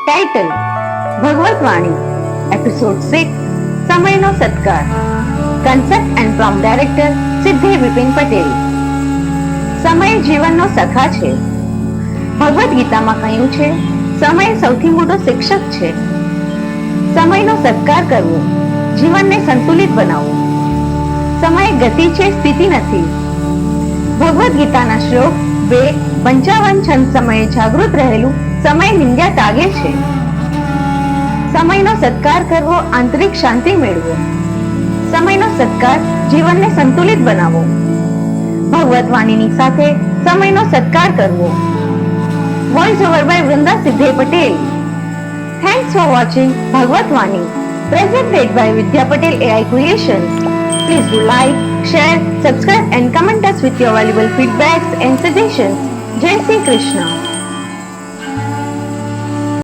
Title भगवत वाणी episode 6 समयનો સત્કાર concept and prompt director Siddhe Vipin Patel. સમય જીવનનો સખા છે। ભગવદ ગીતામાં કહ્યું છે સમય સૌથી મોટો શિક્ષક છે। સમયનો સત્કાર કરવો જીવનને સંતુલિત બનાવવું। સમય ગતિ છે, સ્થિતિ નથી। ભગવદ ગીતાના શ્લોક 2:55 છંદ સમયે જાગૃત રહેલું સમય નિંદ્યા તાગે છે। સમયનો સત્કાર કરવો આંતરિક શાંતિ મેળવો। સમયનો સત્કાર જીવનને સંતુલિત બનાવો। ભગવત વાણીની સાથે સમયનો સત્કાર કરવો। Voice over by Vrunda Siddhe Patel. Thanks for watching Bhagwat Vani presented by Vidya Patel AI Creations. Please do like, share, subscribe and comment us with your valuable feedbacks and suggestions. Jai Shri Krishna.